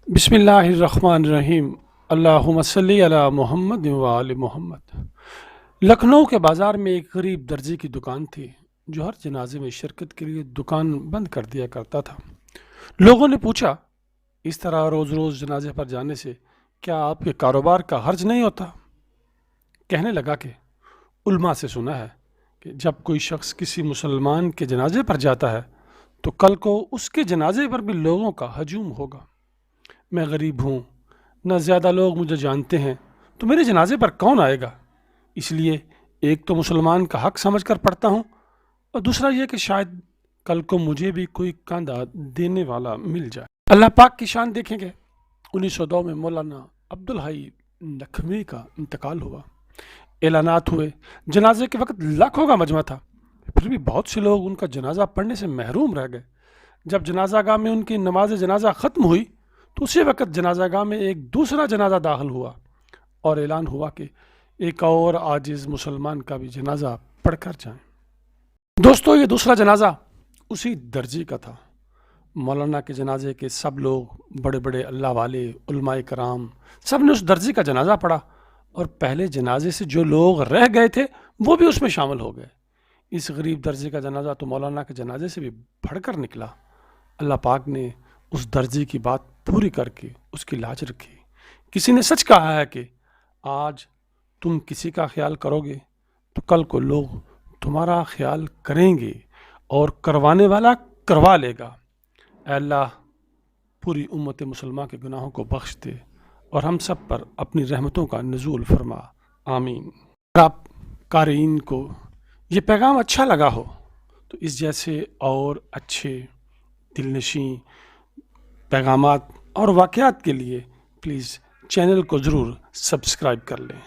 بسم اللہ الرحمن الرحیم۔ اللہم صلی علی محمد و آل محمد۔ لکھنؤ کے بازار میں ایک غریب درزی کی دکان تھی جو ہر جنازے میں شرکت کے لیے دکان بند کر دیا کرتا تھا۔ لوگوں نے پوچھا، اس طرح روز روز جنازے پر جانے سے کیا آپ کے کاروبار کا حرج نہیں ہوتا؟ کہنے لگا کہ علماء سے سنا ہے کہ جب کوئی شخص کسی مسلمان کے جنازے پر جاتا ہے تو کل کو اس کے جنازے پر بھی لوگوں کا ہجوم ہوگا۔ میں غریب ہوں، نہ زیادہ لوگ مجھے جانتے ہیں، تو میرے جنازے پر کون آئے گا؟ اس لیے ایک تو مسلمان کا حق سمجھ کر پڑھتا ہوں، اور دوسرا یہ کہ شاید کل کو مجھے بھی کوئی کاندھا دینے والا مل جائے۔ اللہ پاک کی شان دیکھیں گے۔ 1902 میں مولانا عبدالحی لکھنوی کا انتقال ہوا۔ اعلانات ہوئے، جنازے کے وقت لاکھوں کا مجمع تھا، پھر بھی بہت سے لوگ ان کا جنازہ پڑھنے سے محروم رہ گئے۔ جب جنازہ گاہ میں ان کی نماز جنازہ ختم ہوئی تو اسی وقت جنازہ گاہ میں ایک دوسرا جنازہ داخل ہوا اور اعلان ہوا کہ ایک اور عاجز مسلمان کا بھی جنازہ پڑھ کر جائیں۔ دوستو، یہ دوسرا جنازہ اسی درزی کا تھا۔ مولانا کے جنازے کے سب لوگ، بڑے بڑے اللہ والے، علماء کرام، سب نے اس درزی کا جنازہ پڑھا، اور پہلے جنازے سے جو لوگ رہ گئے تھے وہ بھی اس میں شامل ہو گئے۔ اس غریب درزی کا جنازہ تو مولانا کے جنازے سے بھی بڑھ کر نکلا۔ اللہ پاک نے اس درزی کی بات پوری کر کے اس کی لاج رکھی۔ کسی نے سچ کہا ہے کہ آج تم کسی کا خیال کرو گے تو کل کو لوگ تمہارا خیال کریں گے، اور کروانے والا کروا لے گا۔ اے اللہ، پوری امت مسلمہ کے گناہوں کو بخش دے اور ہم سب پر اپنی رحمتوں کا نزول فرما، آمین۔ اگر آپ قارئین کو یہ پیغام اچھا لگا ہو تو اس جیسے اور اچھے دلنشیں پیغامات اور واقعات کے لیے پلیز چینل کو ضرور سبسکرائب کر لیں۔